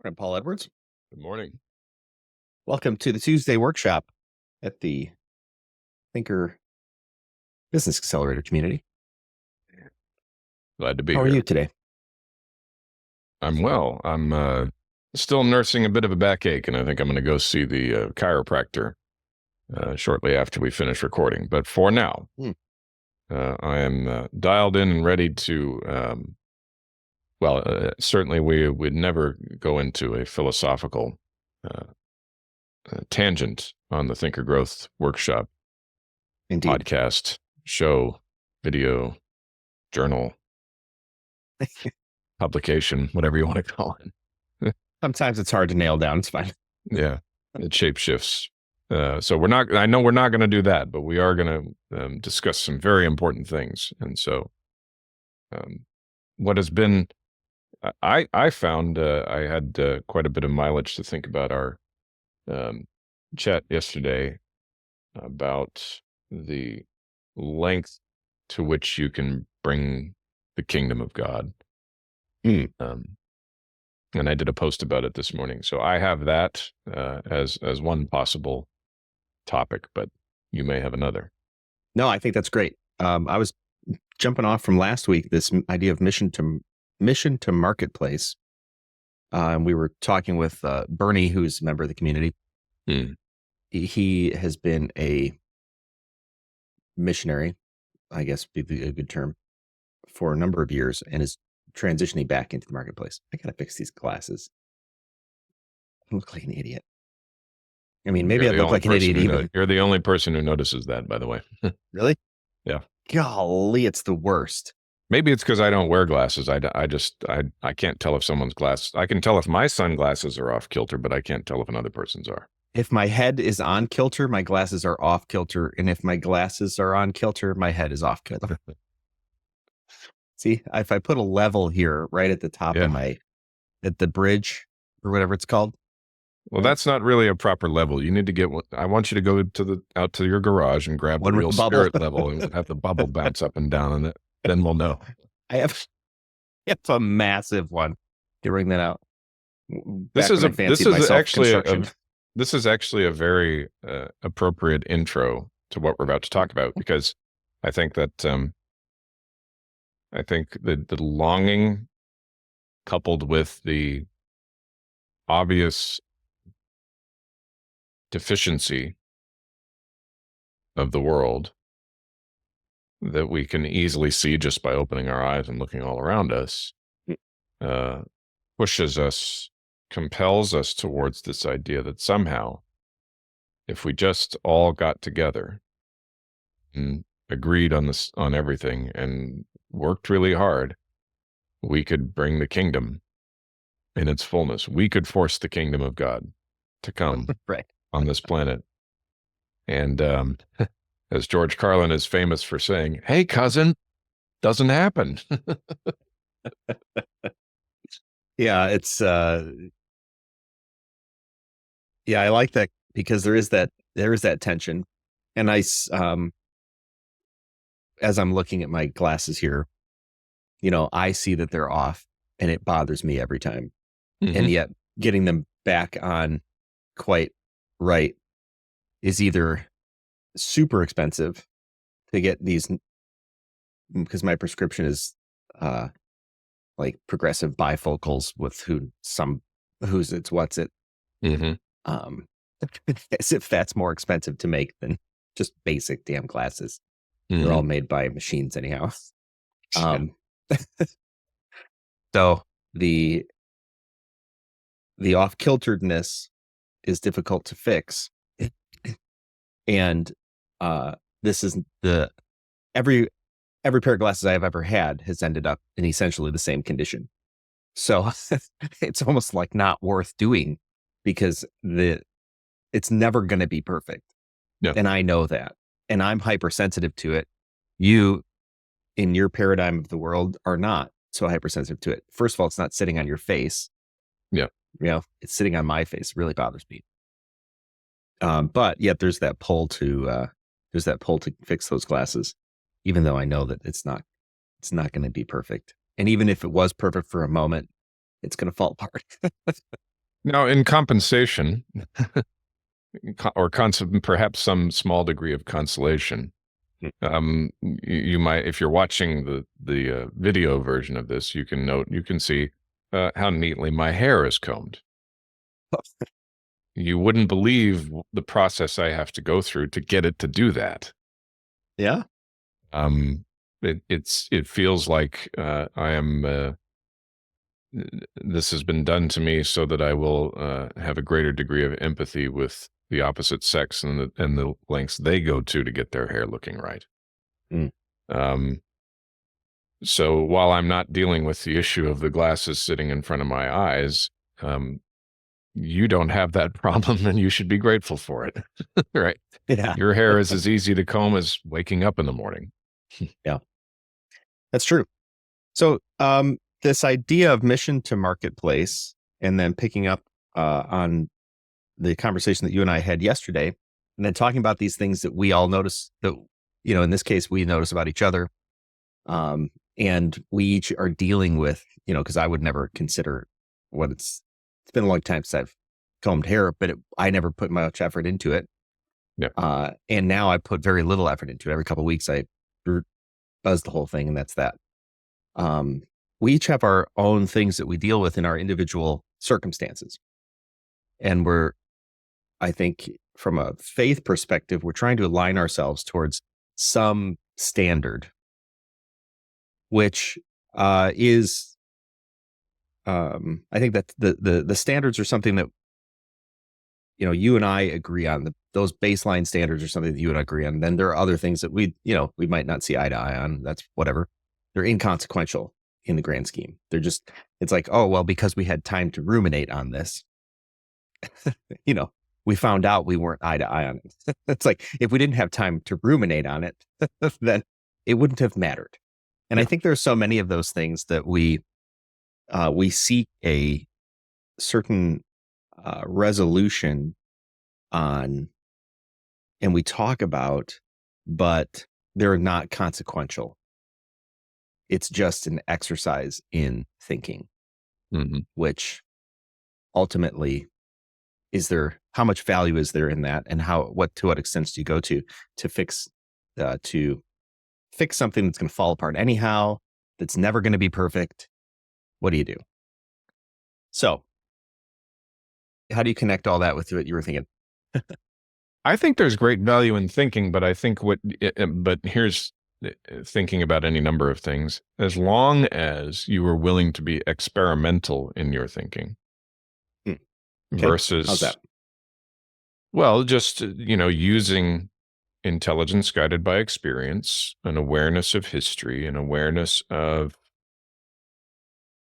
I'm Paul Edwards. Good morning. Welcome to the Tuesday workshop at the Thinker Business Accelerator community. Glad to be How are here. you today? I'm well. I'm still nursing a bit of a backache, and I think I'm going to go see the chiropractor shortly after we finish recording. But for now, I am dialed in and ready to, certainly we would never go into a philosophical tangent on the Thinker Growth Workshop Indeed. podcast, show, video, journal, publication, whatever you want to call it. Sometimes it's hard to nail down. It's fine. Yeah, it shape shifts. So I know we're not going to do that, but we are going to discuss some very important things. And so what has been, I found I had quite a bit of mileage to think about our chat yesterday about the length to which you can bring the kingdom of God. And I did a post about it this morning. So I have that as one possible topic, but you may have another. No, I think that's great. I was jumping off from last week, this idea of mission to marketplace. And we were talking with Bernie, who's a member of the community. He has been a missionary, I guess would be a good term, for a number of years, and is transitioning back into the marketplace. I gotta fix these glasses. I look like an idiot. I mean, maybe I look like an idiot even. You're the only person who notices that, by the way. Really? Yeah. Golly, it's the worst. Maybe it's because I don't wear glasses. I can't tell if someone's glasses. I can tell if my sunglasses are off kilter, but I can't tell if another person's are. If my head is on kilter, my glasses are off kilter. And if my glasses are on kilter, my head is off kilter. See, if I put a level here right at the top of at the bridge or whatever it's called. Well, that's not really a proper level. You need to get one. I want you to go out to your garage and grab the real spirit level and have the bubble bounce up and down on it. Then we'll know. It's a massive one. To bring that out. This is actually a very appropriate intro to what we're about to talk about, because I think that the longing coupled with the obvious deficiency of the world that we can easily see just by opening our eyes and looking all around us compels us towards this idea that somehow, if we just all got together and agreed on everything and worked really hard, we could bring the kingdom in its fullness. We could force the kingdom of God to come on this planet. And as George Carlin is famous for saying, "Hey, cousin, doesn't happen." Yeah, it's I like that, because there is that tension. And as I'm looking at my glasses here, I see that they're off and it bothers me every time. And yet getting them back on quite right is either super expensive to get these, because my prescription is like progressive bifocals with who's it's what's it. As if that's more expensive to make than just basic damn glasses. They're all made by machines anyhow. So the off-kilteredness is difficult to fix. And this is every pair of glasses I have ever had has ended up in essentially the same condition. So it's almost like not worth doing, because it's never going to be perfect. Yeah. And I know that. And I'm hypersensitive to it. You, in your paradigm of the world, are not so hypersensitive to it. First of all, it's not sitting on your face. Yeah. It's sitting on my face. It really bothers me. But yet there's that pull to fix those glasses, even though I know that it's not going to be perfect. And even if it was perfect for a moment, it's going to fall apart. Now, in compensation, or perhaps some small degree of consolation, you might, if you're watching the video version of this, you can see how neatly my hair is combed. You wouldn't believe the process I have to go through to get it to do that. Yeah. It feels like I am. This has been done to me so that I will have a greater degree of empathy with the opposite sex and the lengths they go to get their hair looking right. Mm. So while I'm not dealing with the issue of the glasses sitting in front of my eyes, you don't have that problem, and you should be grateful for it. Right? Yeah. Your hair is as easy to comb as waking up in the morning. Yeah. That's true. So this idea of mission to marketplace, and then picking up on the conversation that you and I had yesterday, and then talking about these things that we all notice that, in this case, we notice about each other. And we each are dealing with, because I would never consider it's been a long time since I've combed hair, but I never put much effort into it. Yeah. And now I put very little effort into it. Every couple of weeks I buzz the whole thing, and that's that. We each have our own things that we deal with in our individual circumstances. And I think from a faith perspective, we're trying to align ourselves towards some standard, which is, I think that the standards are something that, you and I agree on. Those baseline standards are something that you and I agree on. And then there are other things that we might not see eye to eye on. That's whatever. They're inconsequential in the grand scheme. It's like, oh, well, because we had time to ruminate on this, we found out we weren't eye to eye on it. It's like, if we didn't have time to ruminate on it, then it wouldn't have mattered. And I think there's so many of those things that we seek a certain resolution on, and we talk about, but they're not consequential. It's just an exercise in thinking, which ultimately how much value is there in that, and to what extent do you go to fix something that's going to fall apart anyhow, that's never going to be perfect? What do you do? So how do you connect all that with what you were thinking? I think there's great value in thinking, but I think but here's thinking about any number of things. As long as you are willing to be experimental in your thinking, Okay. Versus, how's that? Well, just, using intelligence guided by experience, an awareness of history, an awareness of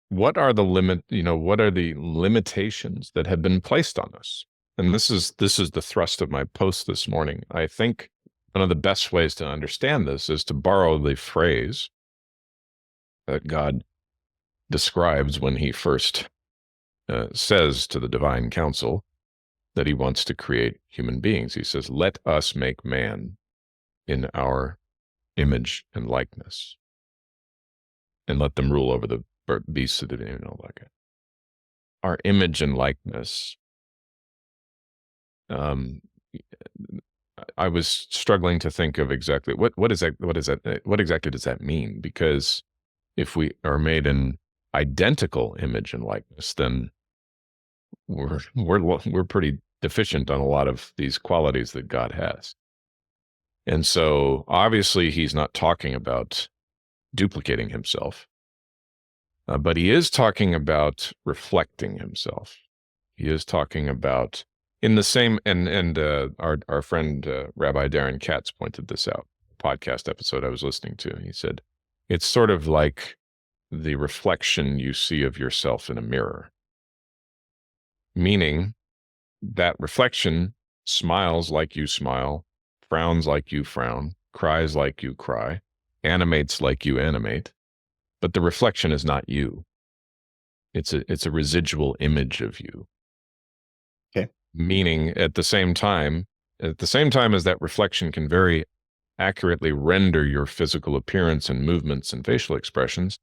what are the limitations that have been placed on us. And this is the thrust of my post this morning. I think one of the best ways to understand this is to borrow the phrase that God describes when he first says to the divine council that he wants to create human beings. He says, "Let us make man in our image and likeness, and let them rule over the beasts of the field," like it. Our image and likeness. I was struggling to think of exactly what exactly does that mean? Because if we are made in identical image and likeness, then we're pretty deficient on a lot of these qualities that God has. And so obviously he's not talking about duplicating himself, but he is talking about reflecting himself. He is talking about in the same, and our friend Rabbi Darren Katz pointed this out, podcast episode I was listening to. He said, it's sort of like the reflection you see of yourself in a mirror, meaning that reflection smiles like you smile, frowns like you frown, cries like you cry, animates like you animate, but the reflection is not you. It's a residual image of you. Okay. Meaning at the same time as that reflection can very accurately render your physical appearance and movements and facial expressions,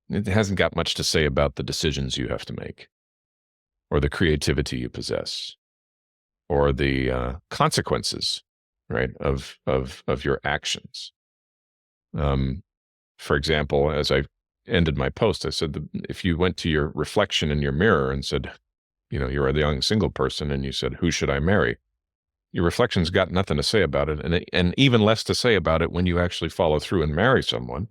it hasn't got much to say about the decisions you have to make. or the creativity you possess, or the consequences, right, of your actions. For example, as I ended my post, I said that if you went to your reflection in your mirror and said, you're a young single person, and you said, "Who should I marry?" Your reflection's got nothing to say about it, and even less to say about it when you actually follow through and marry someone.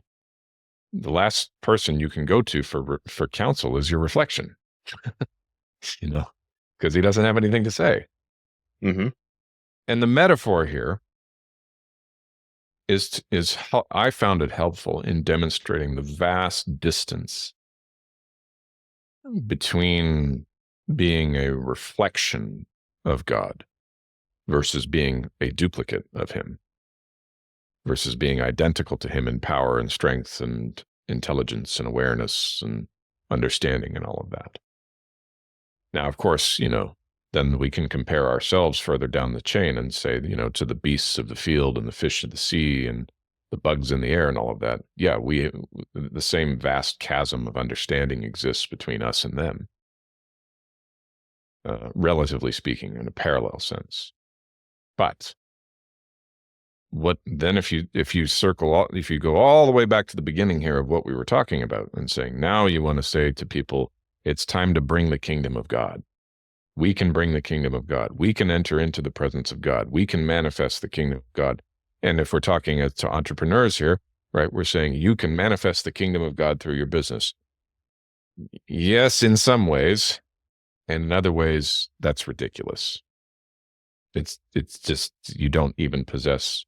The last person you can go to for counsel is your reflection, because he doesn't have anything to say. Mm-hmm. And the metaphor here is how I found it helpful in demonstrating the vast distance between being a reflection of God versus being a duplicate of him, versus being identical to him in power and strength and intelligence and awareness and understanding and all of that. Now, of course, then we can compare ourselves further down the chain and say, to the beasts of the field and the fish of the sea and the bugs in the air and all of that. Yeah, the same vast chasm of understanding exists between us and them, relatively speaking, in a parallel sense. But what then if you go all the way back to the beginning here of what we were talking about and saying, now you want to say to people, it's time to bring the kingdom of God. We can bring the kingdom of God. We can enter into the presence of God. We can manifest the kingdom of God. And if we're talking to entrepreneurs here, right, we're saying you can manifest the kingdom of God through your business. Yes, in some ways, and in other ways, that's ridiculous. It's just, you don't even possess,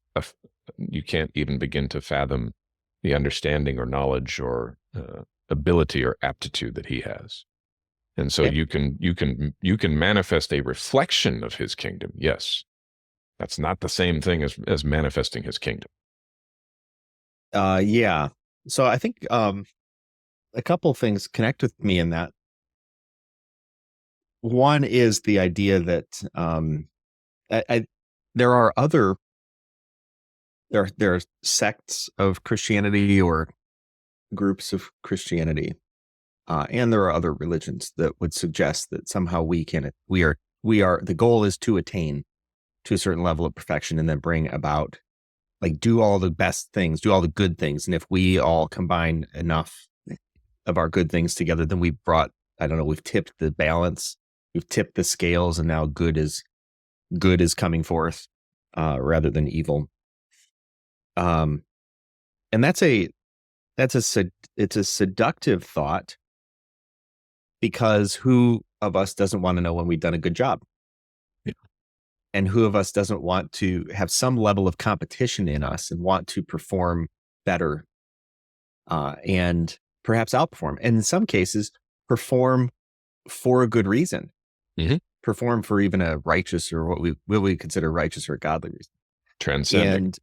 you can't even begin to fathom the understanding or knowledge or ability or aptitude that he has. And so you can manifest a reflection of his kingdom. Yes. That's not the same thing as manifesting his kingdom. Yeah. So I think a couple things connect with me in that. One is the idea that there are other there are sects of Christianity or groups of Christianity, and there are other religions that would suggest that somehow we are the goal is to attain to a certain level of perfection and then bring about, like, do all the best things, do all the good things, and if we all combine enough of our good things together, then we've tipped the balance, we've tipped the scales, and now good is coming forth rather than evil. And it's a seductive thought, because who of us doesn't want to know when we've done a good job? Yeah. And who of us doesn't want to have some level of competition in us and want to perform better, and perhaps outperform, and in some cases perform for a good reason, Mm-hmm. perform for even a righteous, or what we consider righteous or a godly reason. Transcending. And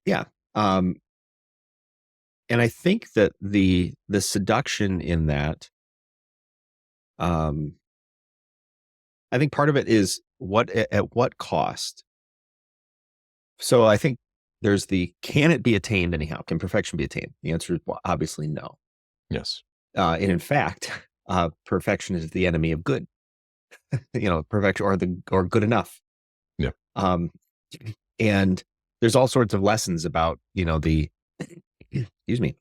yeah. And I think that the seduction in that, I think part of it is at what cost. So I think there's can it be attained anyhow? Can perfection be attained? The answer is obviously no. Yes. And in fact, perfection is the enemy of good. Perfection or good enough. Yeah. And there's all sorts of lessons about, the excuse me,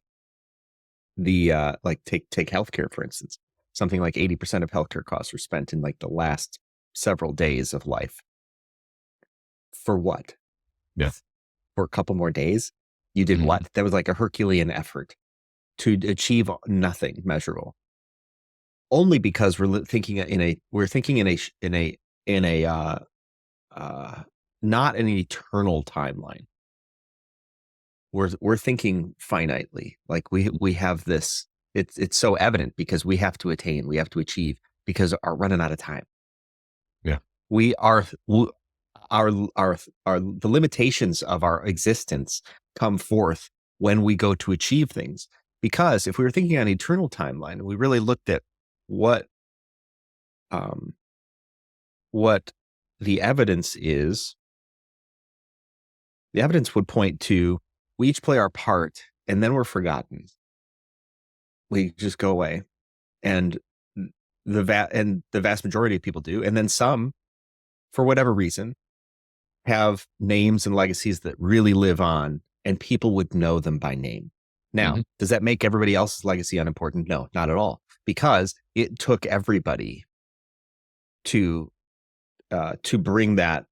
like take healthcare, for instance. Something like 80% of healthcare costs are spent in like the last several days of life. For what? Yeah. For a couple more days? You did what? That was like a Herculean effort to achieve nothing measurable. Only because we're thinking in a not an eternal timeline. We're thinking finitely. Like we have this. It's so evident because we have to attain, we have to achieve, because are running out of time. Yeah. We are the limitations of our existence come forth when we go to achieve things. Because if we were thinking on eternal timeline, and we really looked at what the evidence is, the evidence would point to, we each play our part and then we're forgotten. We just go away. And the vast majority of people do. And then some, for whatever reason, have names and legacies that really live on, and people would know them by name. Now, does that make everybody else's legacy unimportant? No, not at all, because it took everybody to bring that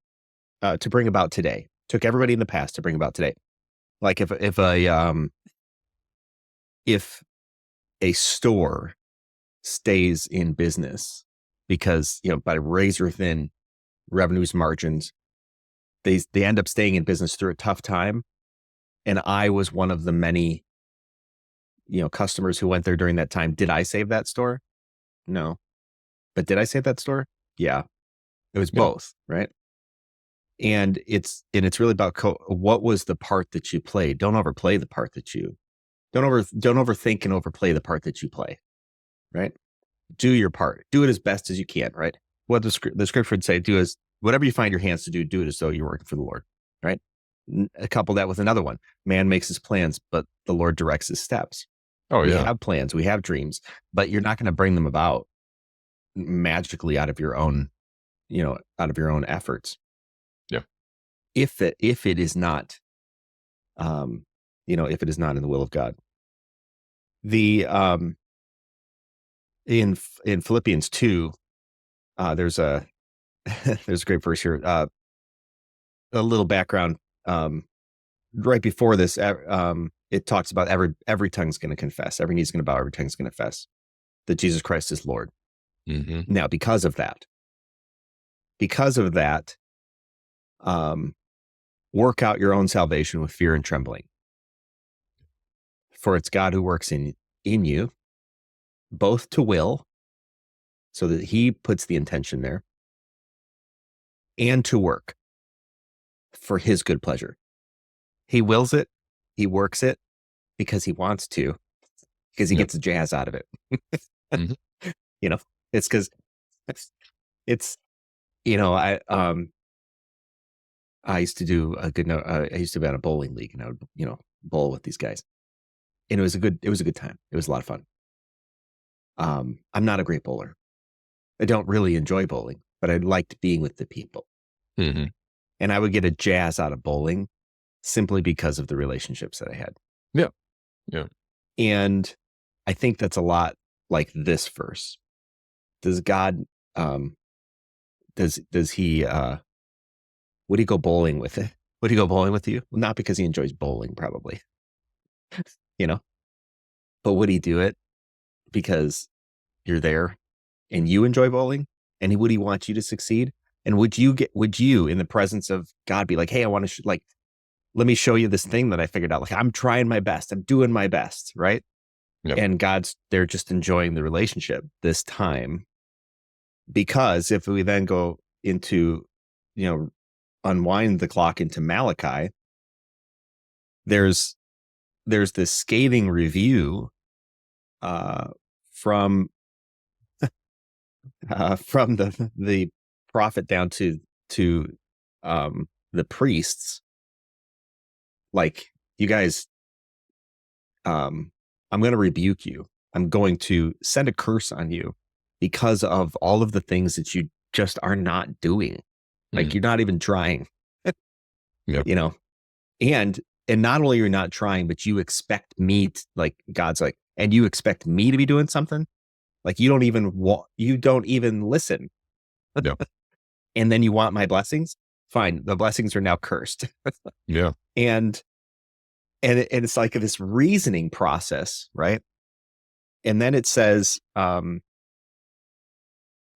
to bring about today. Took everybody in the past to bring about today. Like if a store stays in business because, by razor thin revenues, margins, they end up staying in business through a tough time. And I was one of the many, customers who went there during that time. Did I save that store? No. But did I save that store? Yeah. It was both, right? And it's really about what was the part that you played. Don't overplay the part that you don't overthink and overplay the part that you play, right? Do your part. Do it as best as you can, right? What the scripture would say, do as whatever you find your hands to do, do it as though you're working for the Lord, right? Couple that with another one. Man makes his plans, but the Lord directs his steps. We have plans, we have dreams, but you're not going to bring them about magically out of your own efforts. Yeah. If it is not, if it is not in the will of God. The in Philippians 2, there's a there's a great verse here. A little background. Right before this, it talks about every tongue's going to confess, every knee's going to bow, every tongue's going to confess that Jesus Christ is Lord. Now, because of that, work out your own salvation with fear and trembling. For it's God who works in you, both to will, so that he puts the intention there, and to work for his good pleasure. He wills it, he works it because he wants to, because he gets a jazz out of it. It's because it's, I used to do a good, I used to be on a bowling league, and I would, bowl with these guys, and it was a good time. It was a lot of fun. I'm not a great bowler. I don't really enjoy bowling, but I liked being with the people. And I would get a jazz out of bowling simply because of the relationships that I had. Yeah. And I think that's a lot like this verse. Does God, does he, would he go bowling with it? Would he go bowling with you? Well, not because he enjoys bowling, probably, but would he do it because you're there and you enjoy bowling? And would he want you to succeed? And would you in the presence of God be like, hey, I want to let me show you this thing that I figured out. Like, I'm trying my best. I'm doing my best. Right. Yep. And God's, they're just enjoying the relationship this time. Because if we then go into, unwind the clock into Malachi, there's this scathing review from the prophet down to the priests. Like, you guys, I'm going to rebuke you. I'm going to send a curse on you because of all of the things that you just are not doing. Like, you're not even trying. And not only are you not trying, but you expect me to, like, God's like, and you expect me to be doing something. Like, you don't even listen. And then you want my blessings? Fine. The blessings are now cursed. And it's like this reasoning process, right? And then it says, if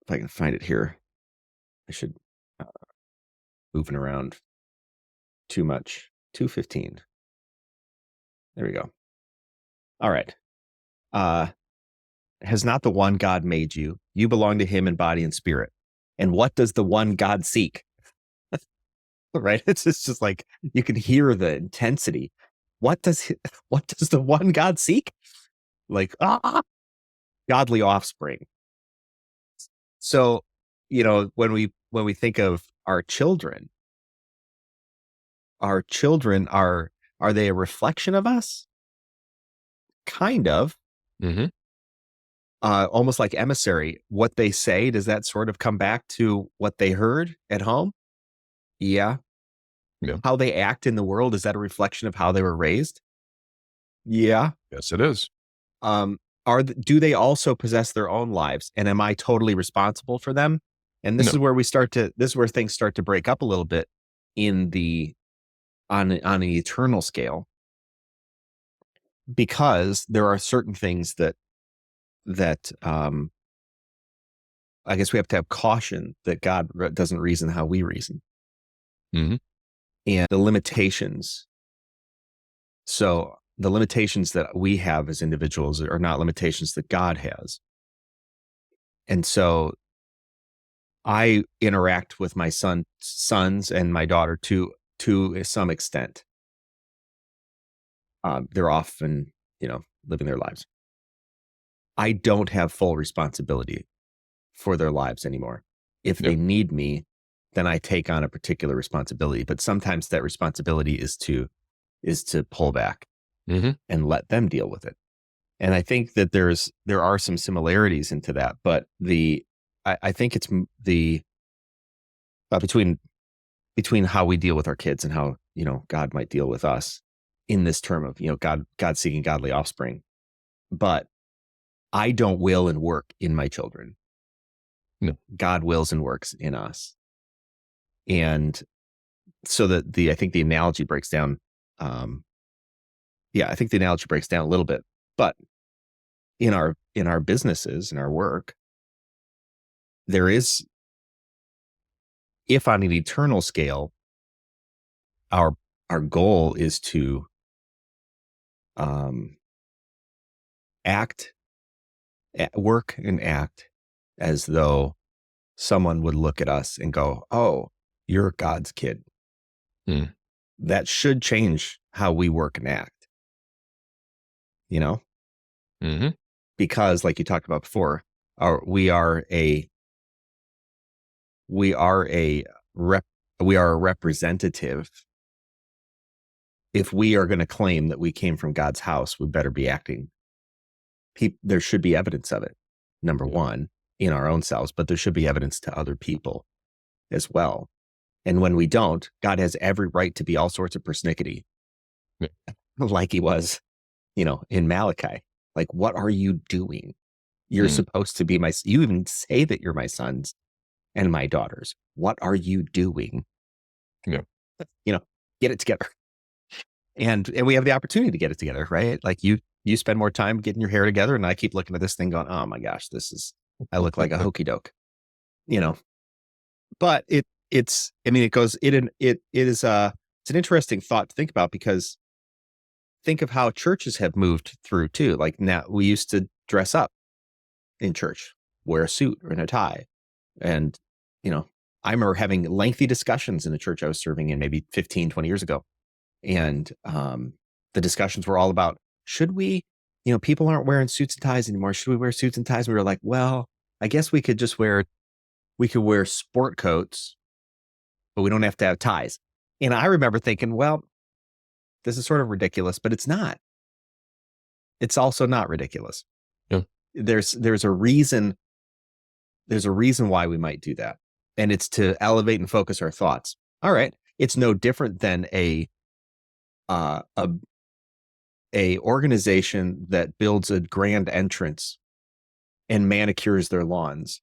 I can find it here, I should moving around too much. 2:15. There we go. All right. Has not the one God made you? You belong to him in body and spirit. And what does the one God seek? Right? It's just like, you can hear the intensity. What does the one God seek? Like, godly offspring. So, when we think of our children are they a reflection of us? Kind of. almost like emissary. What they say, does that sort of come back to what they heard at home? Yeah. Yeah. How they act in the world, is that a reflection of how they were raised? Yeah. Yes, it is. Do they also possess their own lives? And am I totally responsible for them? And this No. is where this is where things start to break up a little bit in the on an eternal scale, because there are certain things that I guess we have to have caution that God doesn't reason how we reason, Mm-hmm. and the limitations. So the limitations that we have as individuals are not limitations that God has. And so I interact with my sons and my daughter to some extent. They're often, living their lives. I don't have full responsibility for their lives anymore. If Yep. they need me, then I take on a particular responsibility. But sometimes that responsibility is to pull back Mm-hmm. and let them deal with it. And I think that there are some similarities into that, but I think it's the between how we deal with our kids and how God might deal with us in this term of God seeking godly offspring. But I don't will and work in my children. No. God wills and works in us. And so that I think the analogy breaks down. I think the analogy breaks down a little bit, but in our businesses, in our work, there is, if on an eternal scale, our goal is to um, work and act as though someone would look at us and go, "Oh, you're God's kid." Mm. That should change how we work and act, Mm-hmm. because like you talked about before, we are a we are a rep, we are a representative. If we are going to claim that we came from God's house, we better be acting. There should be evidence of it. Number Yeah. one, in our own selves, but there should be evidence to other people as well. And when we don't, God has every right to be all sorts of persnickety, Yeah. like he was, in Malachi. Like, what are you doing? You're Mm. supposed to be you even say that you're my sons and my daughters. What are you doing? Yeah. Get it together. And we have the opportunity to get it together, right? Like you spend more time getting your hair together, and I keep looking at this thing going, oh my gosh, I look like a hokey doke, but it is, it's an interesting thought to think about, because think of how churches have moved through too. Like, now we used to dress up in church, wear a suit or a tie. And, I remember having lengthy discussions in the church I was serving in maybe 15, 20 years ago. And the discussions were all about, should we, people aren't wearing suits and ties anymore. Should we wear suits and ties? And we were like, well, I guess we could wear sport coats, but we don't have to have ties. And I remember thinking, well, this is sort of ridiculous, but it's not. It's also not ridiculous. Yeah. There's a reason why we might do that. And it's to elevate and focus our thoughts. All right. It's no different than a organization that builds a grand entrance and manicures their lawns,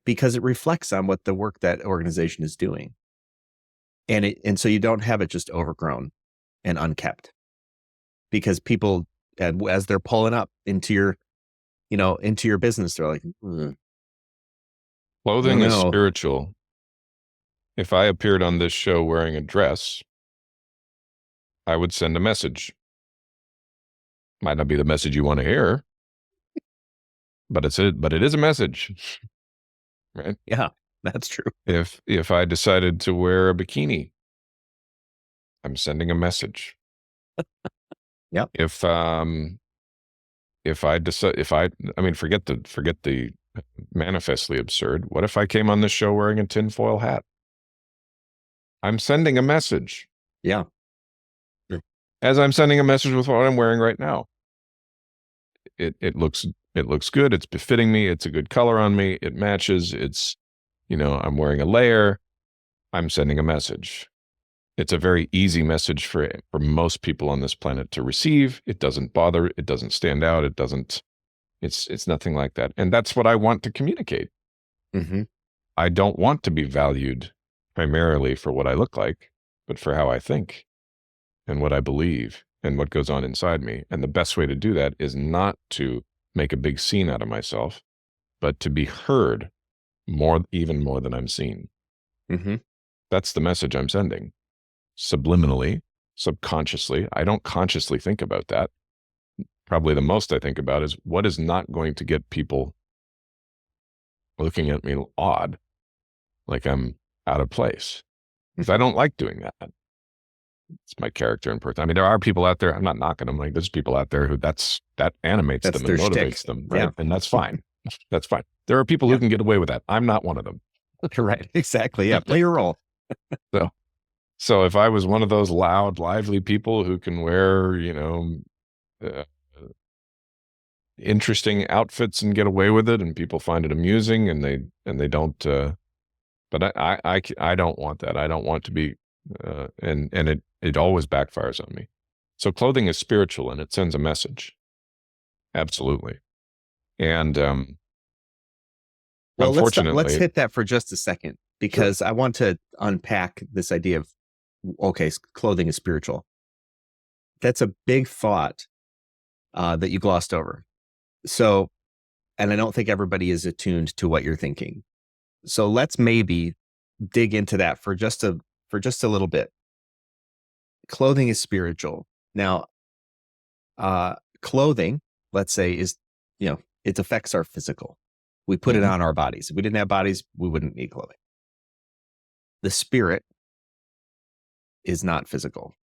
because it reflects on what the work that organization is doing. And so you don't have it just overgrown and unkept, because people, as they're pulling up into your business, they're like, Clothing is know. spiritual. If I appeared on this show wearing a dress, I would send a message. Might not be the message you want to hear, but it is a message, right? Yeah, that's true. If I decided to wear a bikini, I'm sending a message. Yep. If I decide, forget the manifestly absurd. What if I came on this show wearing a tinfoil hat? I'm sending a message. Yeah. As I'm sending a message with what I'm wearing right now. it looks good. It's befitting me. It's a good color on me. It matches. It's, I'm wearing a layer. I'm sending a message. It's a very easy message for most people on this planet to receive. It doesn't bother. It doesn't stand out. It's nothing like that. And that's what I want to communicate. Mm-hmm. I don't want to be valued primarily for what I look like, but for how I think and what I believe and what goes on inside me. And the best way to do that is not to make a big scene out of myself, but to be heard even more than I'm seen. Mm-hmm. That's the message I'm sending. Subliminally, subconsciously. I don't consciously think about that. Probably the most I think about is what is not going to get people looking at me odd, like I'm out of place. Because I don't like doing that. It's my character and person. I mean, there are people out there, I'm not knocking them, like there's people out there who that animates them and motivates them, right? Yeah. And that's fine. That's fine. There are people who can get away with that. I'm not one of them. Right. Exactly. Yeah. Play your role. So if I was one of those loud, lively people who can wear, interesting outfits and get away with it, and people find it amusing, and they don't. But I don't want that. I don't want to be, and it always backfires on me. So clothing is spiritual, and it sends a message. Absolutely. And well, unfortunately, let's hit that for just a second, because sure. I want to unpack this idea of, okay, clothing is spiritual. That's a big thought that you glossed over. So, and I don't think everybody is attuned to what you're thinking. So let's maybe dig into that for just a little bit. Clothing is spiritual. Now, clothing, let's say, is, it affects our physical. We put it on our bodies. If we didn't have bodies, we wouldn't need clothing. The spirit is not physical.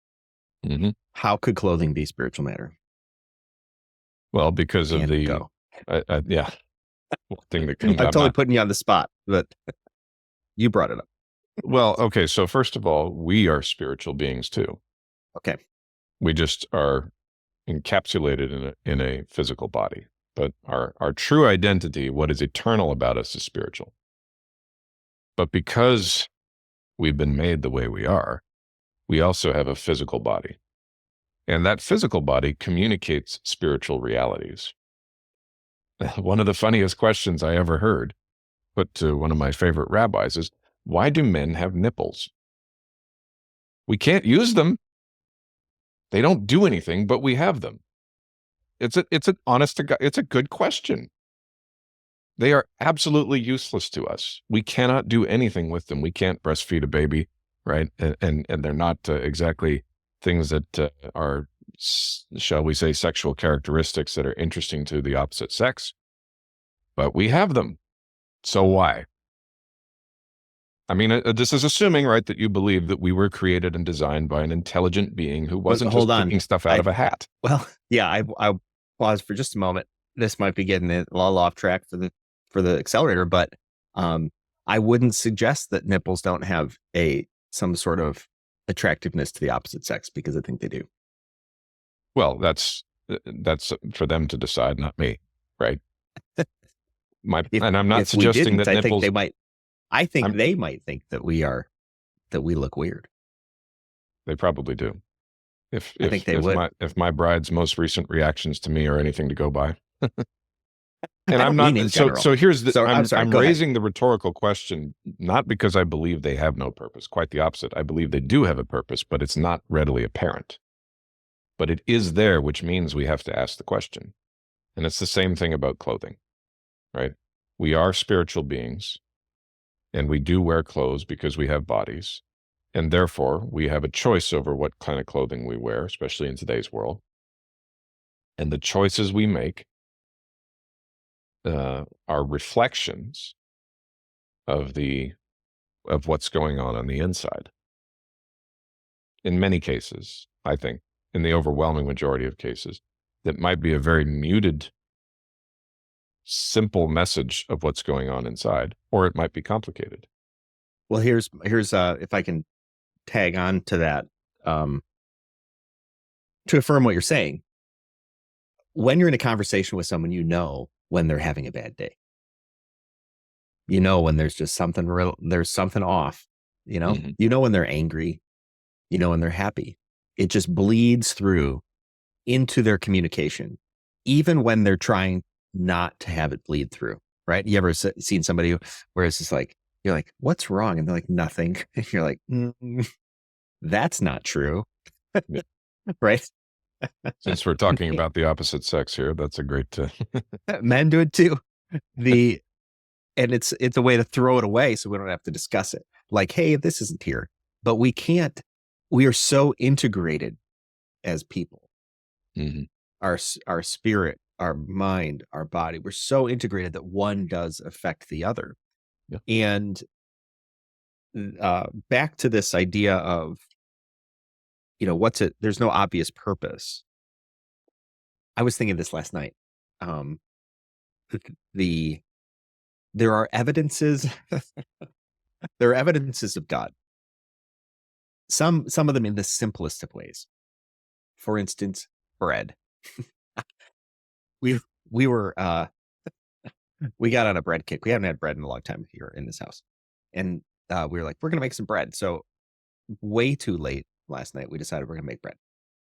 Mm-hmm. How could clothing be spiritual matter? Well, because of the yeah. Thing that comes I'm totally putting you on the spot, but you brought it up. Well, okay. So first of all, we are spiritual beings too. Okay. We just are encapsulated in a physical body, but our true identity, what is eternal about us, is spiritual. But because we've been made the way we are, we also have a physical body. And that physical body communicates spiritual realities. One of the funniest questions I ever heard put to one of my favorite rabbis is, why do men have nipples? We can't use them. They don't do anything, but we have them. It's an honest to God, it's a good question. They are absolutely useless to us. We cannot do anything with them. We can't breastfeed a baby, right? And they're not exactly things that are, shall we say, sexual characteristics that are interesting to the opposite sex. But we have them. So why? I mean, this is assuming, right, that you believe that we were created and designed by an intelligent being who wasn't just picking stuff out of a hat. Well, yeah, I pause for just a moment. This might be getting a little off track for the accelerator, but I wouldn't suggest that nipples don't have some sort of attractiveness to the opposite sex, because I think they do. Well, that's for them to decide, not me, right? And I'm not suggesting that nipples. I think they might. I think they might think that we look weird. They probably do. I think they would. If my bride's most recent reactions to me are anything to go by. And I'm not. So here's the. I'm sorry, I'm raising the rhetorical question, not because I believe they have no purpose. Quite the opposite. I believe they do have a purpose, but it's not readily apparent. But it is there, which means we have to ask the question. And it's the same thing about clothing, right? We are spiritual beings, and we do wear clothes because we have bodies. And therefore, we have a choice over what kind of clothing we wear, especially in today's world. And the choices we make are reflections of what's going on the inside. In many cases, I think, in the overwhelming majority of cases, that might be a very muted, simple message of what's going on inside, or it might be complicated. Well, here's if I can tag on to that, to affirm what you're saying. when you're in a conversation with someone, you know when they're having a bad day. You know when there's just something real, there's something off. You know, Mhm. you know when they're angry. You know when they're happy. It just bleeds through into their communication, even when they're trying not to have it bleed through. Right? You ever seen somebody where it's just like you're like, "What's wrong?" And they're like, "Nothing." And you're like, "That's not true." Yeah. Right? Since we're talking about the opposite sex here, that's a great, Men do it too. The and it's a way to throw it away so we don't have to discuss it. Like, hey, this isn't here. But we can't, we are so integrated as people. Mhm. Our spirit, our mind, our body, we're so integrated that one does affect the other. Yeah. And back to this idea of, what's it, there's no obvious purpose. I was thinking this last night. Um, the there are evidences, there are evidences of God. Some of them in the simplest of ways. For instance, bread. We we were we got on a bread kick. We haven't had bread in a long time here in this house. And we were like, we're gonna make some bread. So way too late last night, we decided we're gonna make bread.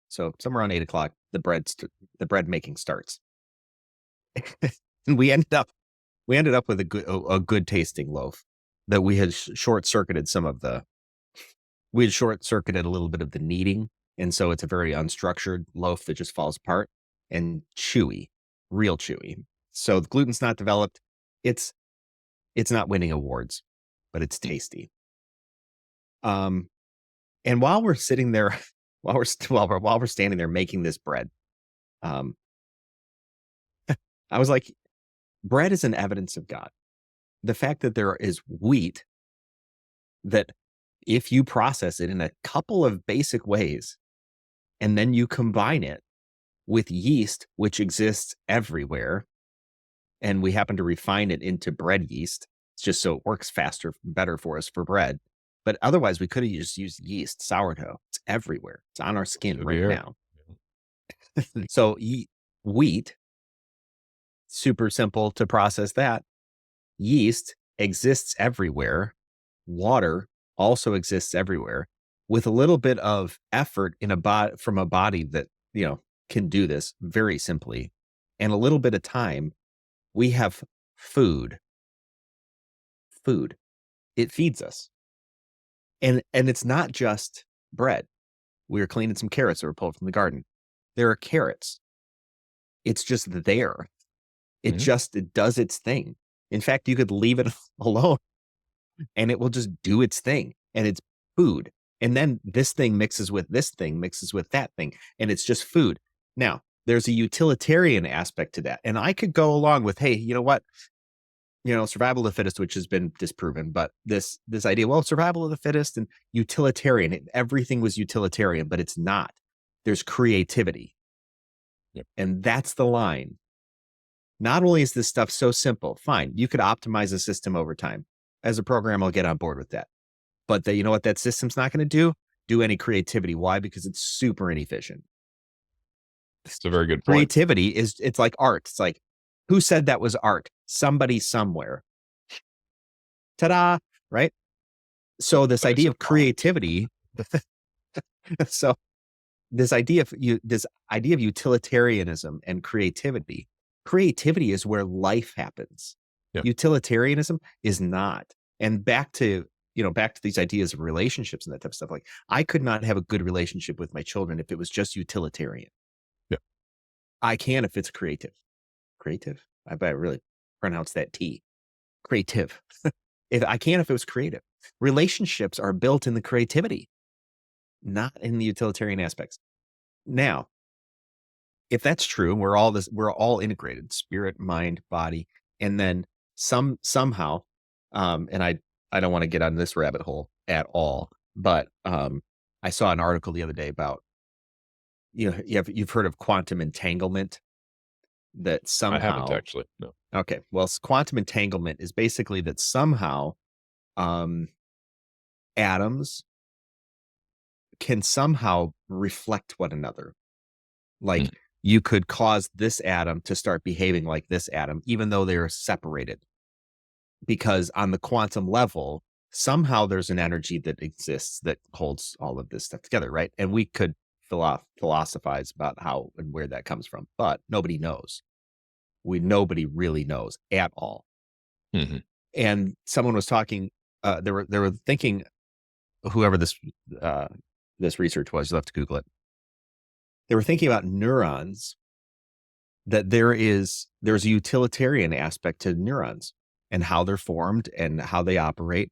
So somewhere around 8 o'clock, the bread making starts. And we ended up with a good tasting loaf that we had short circuited we had short circuited a little bit of the kneading. And so it's a very unstructured loaf that just falls apart and chewy, real chewy. So the gluten's not developed. It's it's not winning awards, but it's tasty. Um, and while we're sitting there, while we're standing there making this bread, um, I was like, bread is an evidence of God. The fact that there is wheat that if you process it in a couple of basic ways and then you combine it with yeast, which exists everywhere, and we happen to refine it into bread yeast. It's just so it works faster, better for us for bread. But otherwise, we could have just used yeast, sourdough. It's everywhere. It's on our skin to the right air. now. So wheat, super simple to process that. Yeast exists everywhere. Water also exists everywhere. With a little bit of effort in from a body that can do this very simply, and a little bit of time, we have food. Food. It feeds us. And it's not just bread. We were cleaning some carrots that were pulled from the garden. There are carrots. It's just there. Mhm. It does its thing. In fact, you could leave it alone and it will just do its thing. And it's food. And then this thing mixes with this thing, mixes with that thing, and it's just food. Now, there's a utilitarian aspect to that. And I could go along with, hey, you know what? Survival of the fittest, which has been disproven, but this idea, well, survival of the fittest and utilitarian, everything was utilitarian, but it's not. There's creativity. Yep. And that's the line. Not only is this stuff so simple, fine, you could optimize a system over time. As a program, I'll get on board with that. But you know what that system's not going to do? Do any creativity. Why? Because it's super inefficient. It's a very good point. Creativity it's like art. It's like, who said that was art? Somebody somewhere. Ta-da, right? So this Nice idea of applause. creativity, so this idea of utilitarianism and creativity is where life happens. Yeah. Utilitarianism is not. And back to these ideas of relationships and that type of stuff. Like, I could not have a good relationship with my children if it was just utilitarian. Yeah. I can if it's creative. Creative? I bet I really pronounce that T. Creative. If I can if it was creative. Relationships are built in the creativity, not in the utilitarian aspects. Now, if that's true, we're all integrated, spirit, mind, body, and then somehow, and I don't want to get on this rabbit hole at all, but I saw an article the other day about, you've heard of quantum entanglement, that I haven't somehow, actually, no. okay, well, quantum entanglement is basically that somehow um atoms can somehow reflect one another. Mm. Like, you could cause this atom to start behaving like this atom, even though they're separated. Because on the quantum level, somehow there's an energy that exists that holds all of this stuff together, right? And we could philosophize about how and where that comes from, but nobody knows. Nobody really knows at all. Mm-hmm. And someone was talking, they were thinking, whoever this research was, you'll have to Google it. They were thinking about neurons, that there's a utilitarian aspect to neurons and how they're formed and how they operate.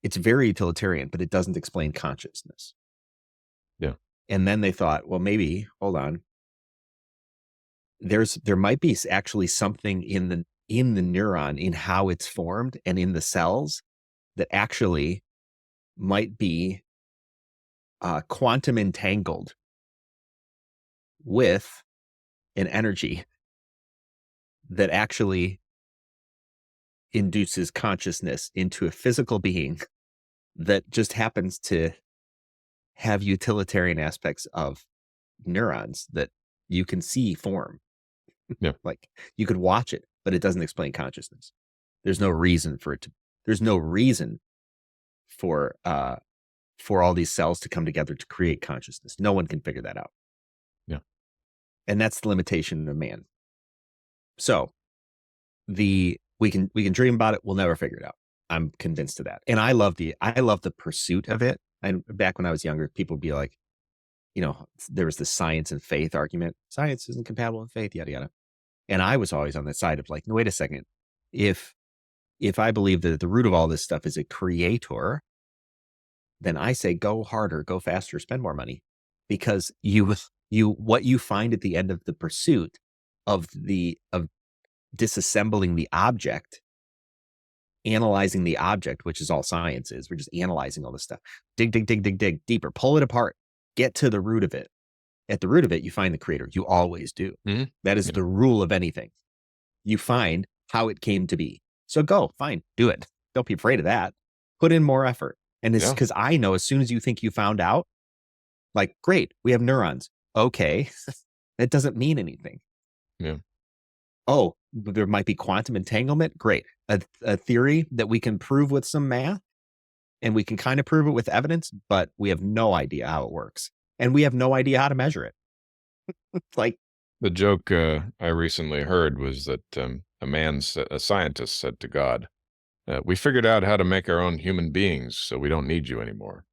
It's very utilitarian, but it doesn't explain consciousness. Yeah. And then they thought, well, maybe, hold on, there might be actually something in the neuron, in how it's formed and in the cells, that actually might be quantum entangled with an energy that actually induces consciousness into a physical being that just happens to have utilitarian aspects of neurons that you can see form. Yeah. Like, you could watch it, but it doesn't explain consciousness. There's no reason for it to, there's no reason for all these cells to come together to create consciousness. No one can figure that out. Yeah. And that's the limitation of man. So we can dream about it. We'll never figure it out. I'm convinced of that. And I love the pursuit of it. And back when I was younger, people would be like, there was the science and faith argument. Science isn't compatible with faith, yada, yada. And I was always on the side of like, no, wait a second. If I believe that the root of all this stuff is a creator, then I say go harder, go faster, spend more money, because what you find at the end of the pursuit of disassembling the object, analyzing the object, which is all science is. We're just analyzing all this stuff. Dig deeper, pull it apart, get to the root of it. At the root of it, you find the creator. You always do. Mm-hmm. That is the rule of anything. You find how it came to be. So go, fine, do it. Don't be afraid of that. Put in more effort. And it's because I know as soon as you think you found out, like, great, we have neurons. Okay. That doesn't mean anything. Yeah. Oh, there might be quantum entanglement. Great. A theory that we can prove with some math, and we can kind of prove it with evidence, but we have no idea how it works. And we have no idea how to measure it. Like, the joke I recently heard was that a scientist said to God, we figured out how to make our own human beings, so we don't need you anymore.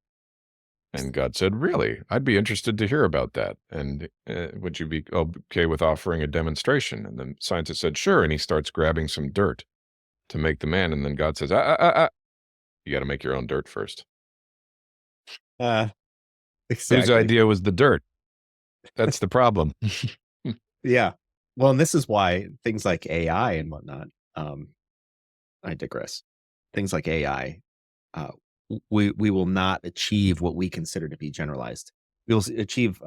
And God said, really? I'd be interested to hear about that. And would you be okay with offering a demonstration? And the scientist said, sure. And he starts grabbing some dirt to make the man. And then God says, you got to make your own dirt first. Exactly. Whose idea was the dirt? That's the problem. Yeah. Well, and this is why things like AI and whatnot, I digress. Things like AI, we will not achieve what we consider to be generalized. We will achieve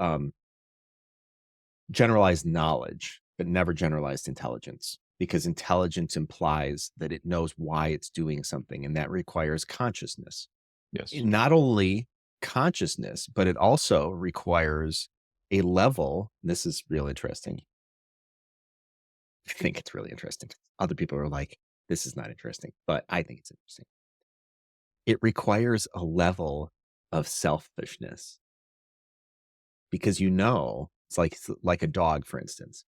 generalized knowledge, but never generalized intelligence, because intelligence implies that it knows why it's doing something, and that requires consciousness. Yes. Not only consciousness, but it also requires a level. This is real interesting. I think it's really interesting. Other people are like, this is not interesting, but I think it's interesting. It requires a level of selfishness, because it's like a dog, for instance.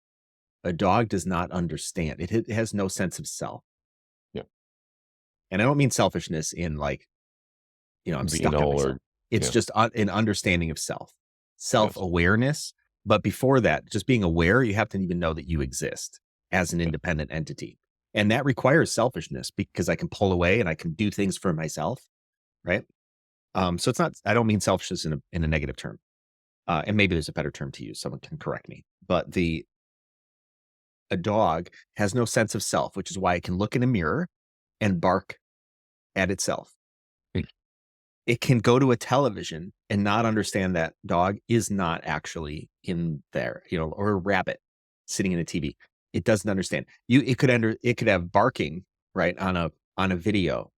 A dog does not understand. It has no sense of self. Yeah. And I don't mean selfishness in like, I'm stuck on myself. It's just an understanding of self-awareness. But before that, just being aware, you have to even know that you exist as an independent entity. And that requires selfishness, because I can pull away and I can do things for myself. Right. So it's not, I don't mean selfishness in a negative term. And maybe there's a better term to use. Someone can correct me. But a dog has no sense of self, which is why it can look in a mirror and bark at itself. It can go to a television and not understand that dog is not actually in there, or a rabbit sitting in a TV. It doesn't understand. It could have barking right on a video,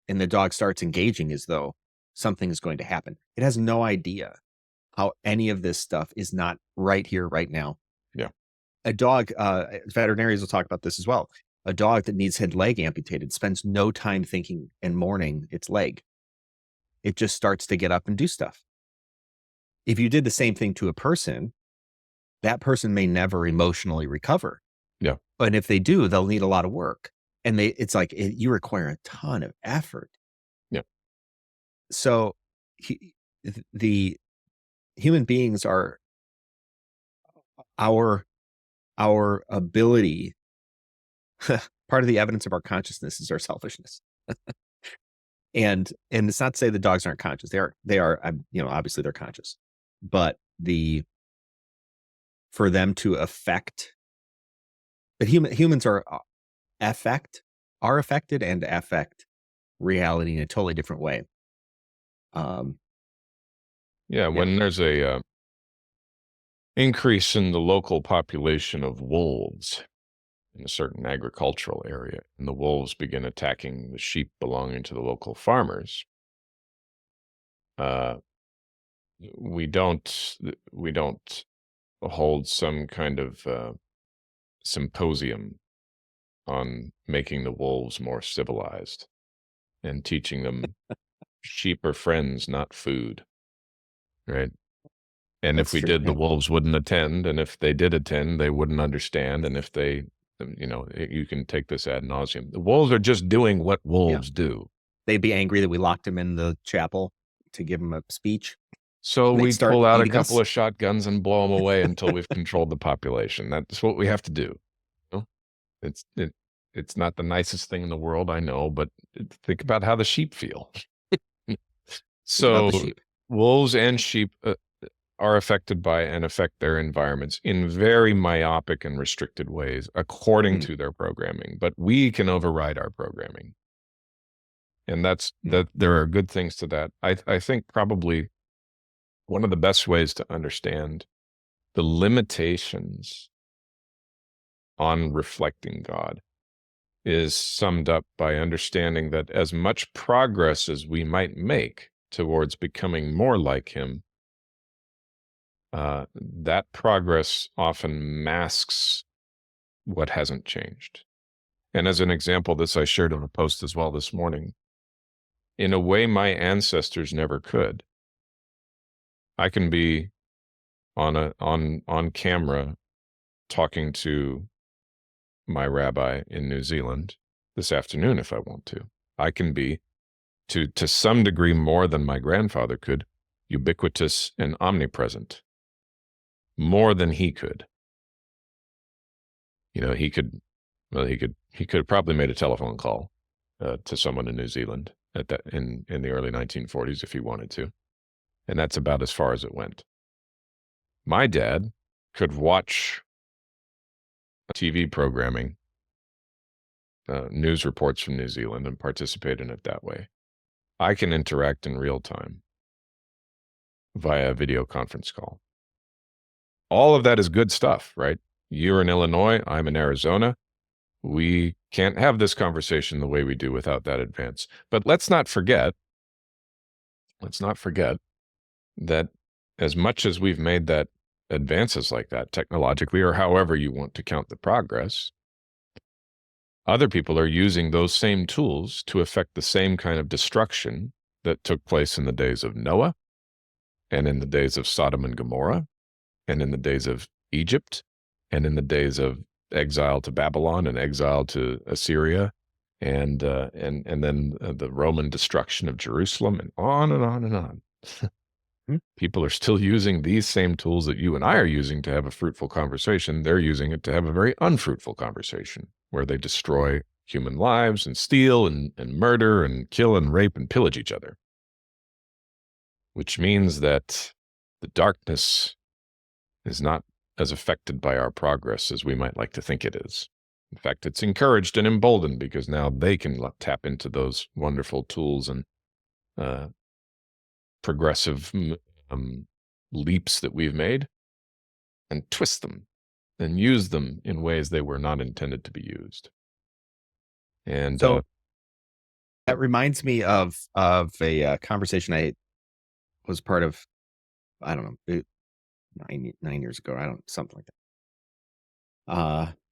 and the dog starts engaging as though something is going to happen. It has no idea how any of this stuff is not right here, right now. Yeah. a dog, veterinarians will talk about this as well. A dog that needs head leg amputated spends no time thinking and mourning its leg. It just starts to get up and do stuff. If you did the same thing to a person, that person may never emotionally recover. Yeah. But if they do, they'll need a lot of work. And it's like you require a ton of effort. Yeah. So the human beings are our ability. Part of the evidence of our consciousness is our selfishness. And it's not to say the dogs aren't conscious. They are, obviously they're conscious, but for them to affect, but humans are affected and affect reality in a totally different way. When there's a increase in the local population of wolves in a certain agricultural area, and the wolves begin attacking the sheep belonging to the local farmers, we don't hold some kind of symposium on making the wolves more civilized and teaching them sheep are friends, not food, right? And That's if we true, did, the yeah. wolves wouldn't attend, and if they did attend, they wouldn't understand, and if they, you can take this ad nauseum. The wolves are just doing what wolves do. They'd be angry that we locked him in the chapel to give him a speech. So They'd we start pull out a eating couple us. of shotguns and blow them away until we've controlled the population. That's what we have to do. You know? It's not the nicest thing in the world, I know, but think about how the sheep feel. We love the So sheep. wolves and sheep are affected by and affect their environments in very myopic and restricted ways according to their programming, but we can override our programming. And that there are good things to that. I think probably one of the best ways to understand the limitations on reflecting God is summed up by understanding that as much progress as we might make towards becoming more like him, that progress often masks what hasn't changed. And as an example, this I shared on a post as well this morning. In a way my ancestors never could. I can be on camera talking to my rabbi in New Zealand this afternoon if I want to. I can be, to some degree more than my grandfather could, ubiquitous and omnipresent, more than he could. He could have probably made a telephone call to someone in New Zealand in the early 1940s if he wanted to, and that's about as far as it went. My dad could watch TV programming, news reports from New Zealand, and participate in it that way. I can interact in real time via a video conference call. All of that is good stuff, right? You're in Illinois, I'm in Arizona. We can't have this conversation the way we do without that advance. But let's not forget that as much as we've made that advances like that technologically, or however you want to count the progress, other people are using those same tools to affect the same kind of destruction that took place in the days of Noah and in the days of Sodom and Gomorrah and in the days of Egypt and in the days of exile to Babylon and exile to Assyria and then the Roman destruction of Jerusalem and on and on and on. People are still using these same tools that you and I are using to have a fruitful conversation. They're using it to have a very unfruitful conversation where they destroy human lives and steal and murder and kill and rape and pillage each other. Which means that the darkness is not as affected by our progress as we might like to think it is. In fact, it's encouraged and emboldened because now they can tap into those wonderful tools and progressive leaps that we've made and twist them and use them in ways they were not intended to be used. And so that reminds me of a conversation I was part of, I don't know, 9 years ago. Something like that.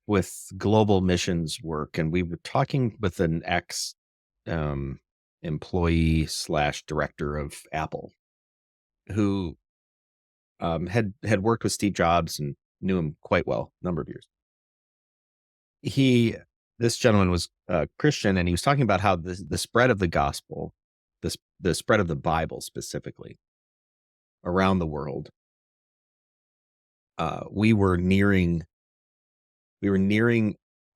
with global missions work, and we were talking with an ex um, employee slash director of Apple who had worked with Steve Jobs and knew him quite well, a number of years. This gentleman was Christian, and he was talking about how the spread of the gospel, the spread of the Bible specifically around the world, we were nearing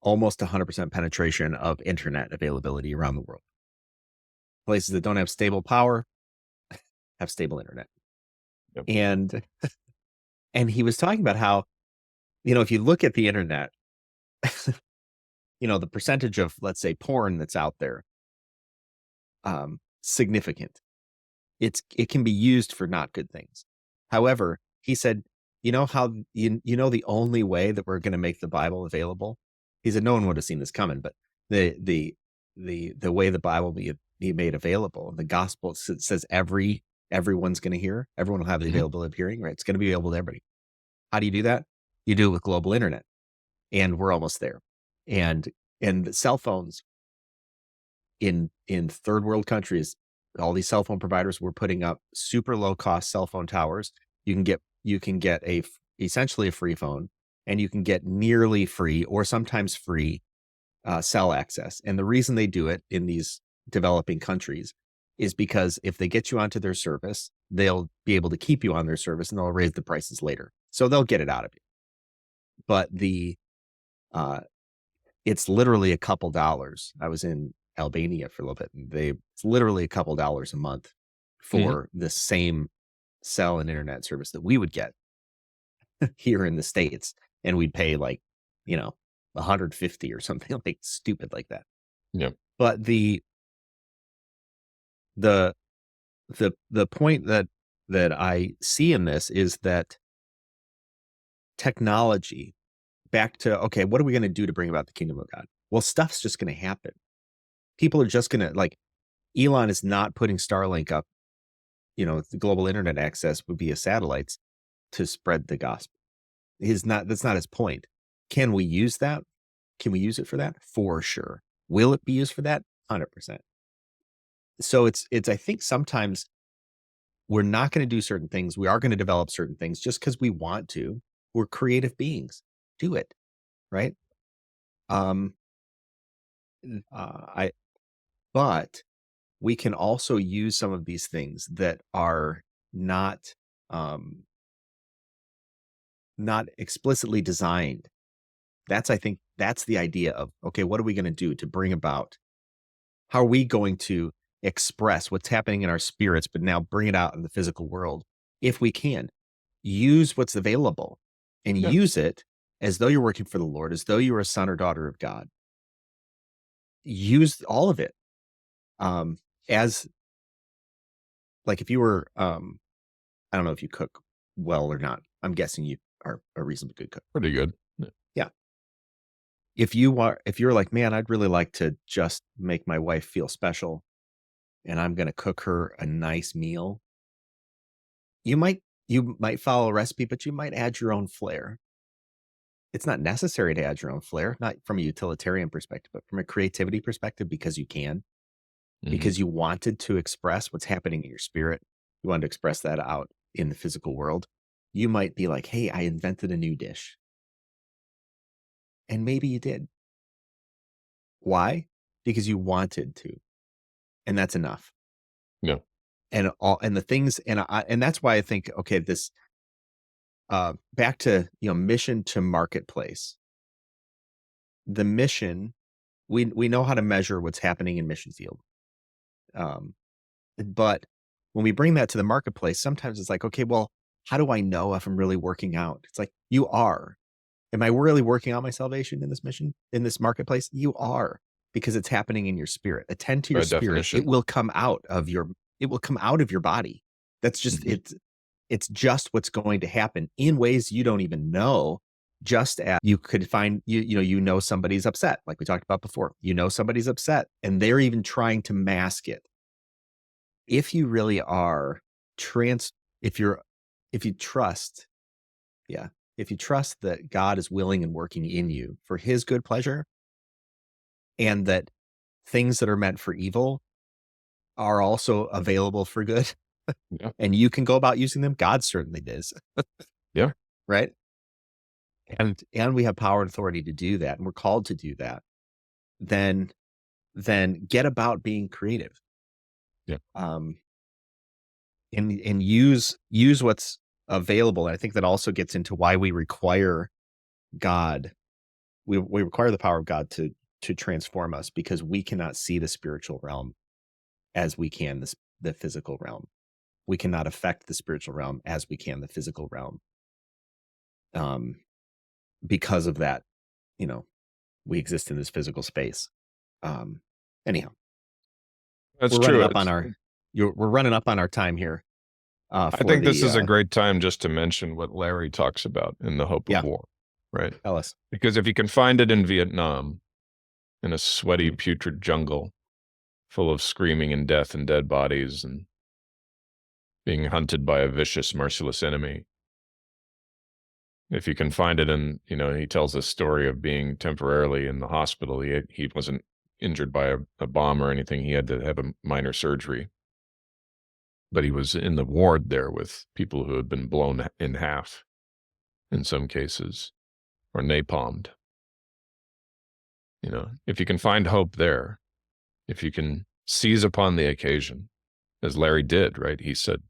almost 100% penetration of internet availability around the world. Places that don't have stable power have stable internet. Yep. And he was talking about how, if you look at the internet, the percentage of, let's say, porn that's out there, significant. It can be used for not good things. However, he said, how the only way that we're going to make the Bible available, he said, no one would have seen this coming, but the way the Bible be made available, the gospel says everyone's going to hear, everyone will have the availability of hearing, right? It's going to be available to everybody. How do you do that? You do it with global internet, and we're almost there. And the cell phones in third world countries, all these cell phone providers were putting up super low cost cell phone towers. You can get essentially a free phone, and you can get nearly free or sometimes free cell access. And the reason they do it in these developing countries is because if they get you onto their service, they'll be able to keep you on their service, and they'll raise the prices later. So they'll get it out of you. But it's literally a couple dollars. I was in Albania for a little bit, and it's literally a couple dollars a month for the same cell and internet service that we would get here in the States. And we'd pay like, 150 or something like stupid like that. Yeah. But the point that I see in this is that technology, back to, okay, what are we going to do to bring about the kingdom of God? Well, stuff's just going to happen. People are just going to, like, Elon is not putting Starlink up, the global internet access would be satellites to spread the gospel. That's not his point. Can we use that? Can we use it for that? For sure. Will it be used for that? 100%. So it's, I think sometimes we're not going to do certain things. We are going to develop certain things just because we want to. We're creative beings. Do it. Right. But we can also use some of these things that are not explicitly designed. I think that's the idea of, okay, what are we going to do to bring about? How are we going to express what's happening in our spirits, but now bring it out in the physical world? If we can use what's available and use it as though you're working for the Lord, as though you're a son or daughter of God. Use all of it. As like, if you were, I don't know if you cook well or not. I'm guessing you are a reasonably good cook. Pretty good. Yeah. If you're like, man, I'd really like to just make my wife feel special, and I'm going to cook her a nice meal. You might follow a recipe, but you might add your own flair. It's not necessary to add your own flair, not from a utilitarian perspective, but from a creativity perspective, because you can. Because you wanted to express what's happening in your spirit. You wanted to express that out in the physical world. You might be like, hey, I invented a new dish. And maybe you did. Why? Because you wanted to. And that's enough. Yeah. And the things, and that's why I think, okay, this back to, mission to marketplace. The mission, we know how to measure what's happening in mission field. But when we bring that to the marketplace, sometimes it's like, okay, well, how do I know if I'm really working out? It's like, you are. Am I really working out my salvation in this mission, in this marketplace? You are, because it's happening in your spirit. Attend to your spirit. Definition. It will come out of your body. That's just, it's just what's going to happen in ways you don't even know. Just as you could find, somebody's upset, like we talked about before. Somebody's upset, and they're even trying to mask it. If you really are if you trust, if you trust that God is willing and working in you for his good pleasure, and that things that are meant for evil are also available for good, Yeah. and you can go about using them, God certainly does, Yeah. right? And we have power and authority to do that, and we're called to do that. Then get about being creative. Yeah. Um, and use what's available. And I think that also gets into why we require God. We require the power of God to transform us, because we cannot see the spiritual realm as we can the physical realm. We cannot affect the spiritual realm as we can the physical realm. Because of that, you know, we exist in this physical space. Um, anyhow, That's we're running true. up on we're running up on our time here. I For think this the is a great time just to mention what Larry talks about in The Hope of yeah, War, right? tell us. Because if you can find it in Vietnam, in a sweaty, Mhm. putrid jungle full of screaming and death and dead bodies and being hunted by a vicious, merciless enemy, if you can find it in, he tells this story of being temporarily in the hospital. He wasn't injured by a bomb or anything. He had to have a minor surgery. But he was in the ward there with people who had been blown in half in some cases, or napalmed. If you can find hope there, if you can seize upon the occasion, as Larry did, right? He said,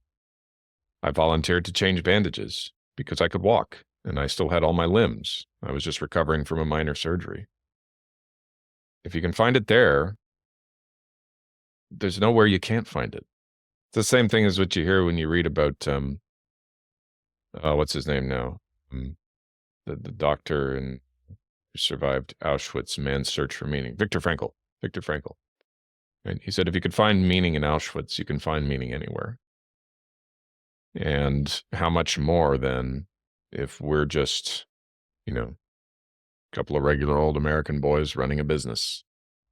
I volunteered to change bandages because I could walk and I still had all my limbs. I was just recovering from a minor surgery. If you can find it there, there's nowhere you can't find it. It's the same thing as what you hear when you read about, what's his name now? The doctor who survived Auschwitz, Man's Search for Meaning. Viktor Frankl. Viktor Frankl. And he said, if you could find meaning in Auschwitz, you can find meaning anywhere. And how much more than if we're just, a couple of regular old American boys running a business.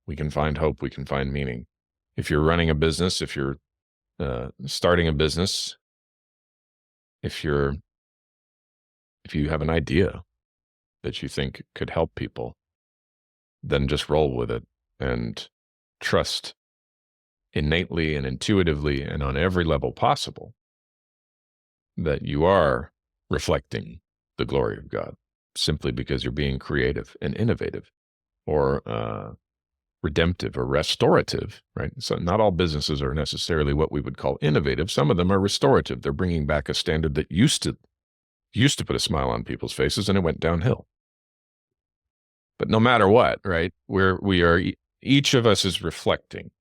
We can find hope. We can find meaning. If you're running a business, if you're starting a business, if you have an idea that you think could help people, then just roll with it and trust innately and intuitively and on every level possible that you are reflecting the glory of God simply because you're being creative and innovative or redemptive or restorative, right? So not all businesses are necessarily what we would call innovative. Some of them are restorative. They're bringing back a standard that used to put a smile on people's faces and it went downhill. But no matter what, right? Each of us is reflecting.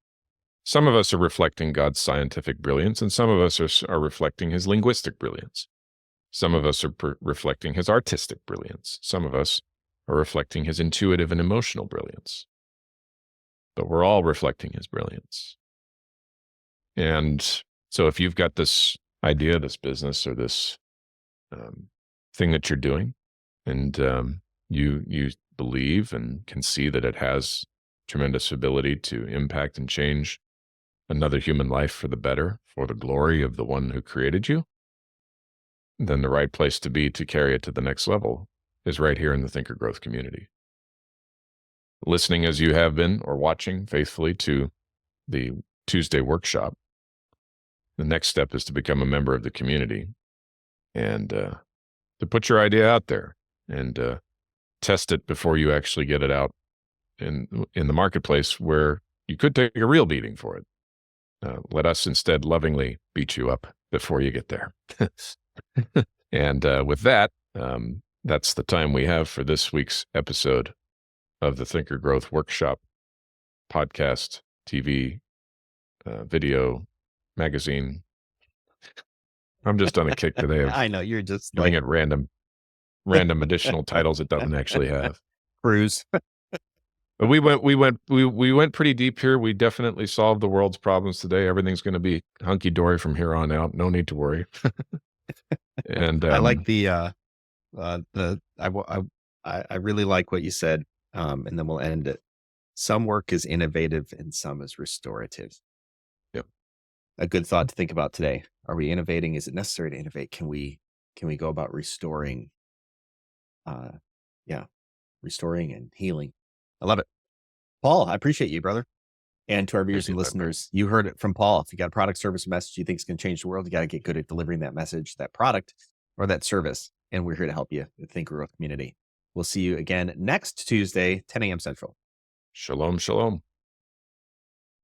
Some of us are reflecting God's scientific brilliance, and some of us are reflecting his linguistic brilliance. Some of us are reflecting his artistic brilliance. Some of us are reflecting his intuitive and emotional brilliance. But we're all reflecting his brilliance. And so if you've got this idea, this business, or this thing that you're doing, and you believe and can see that it has tremendous ability to impact and change another human life for the better, for the glory of the one who created you, then the right place to be to carry it to the next level is right here in the Thinker Growth community. Listening as you have been or watching faithfully to the Tuesday workshop, the next step is to become a member of the community and to put your idea out there and test it before you actually get it out in the marketplace where you could take a real beating for it. Let us instead lovingly beat you up before you get there. And with that, that's the time we have for this week's episode of the Thinker Growth Workshop podcast, TV, video, magazine. I'm just on a kick today of I know you're just giving like it random additional titles it doesn't actually have. cruise. But we went pretty deep here. We definitely solved the world's problems today. Everything's going to be hunky dory from here on out. No need to worry. And I like I really like what you said. And then we'll end it. Some work is innovative and some is restorative. Yep. A good thought to think about today. Are we innovating? Is it necessary to innovate? Can we go about restoring yeah, restoring and healing. I love it. Paul, I appreciate you, brother. And to our viewers Thank you, and my friend. listeners, you heard it from Paul. If you got a product, service, or message you think is going to change the world, you got to get good at delivering that message, that product, or that service. And we're here to help you, the Think Growth community. We'll see you again next Tuesday, 10 a.m. Central. Shalom, shalom.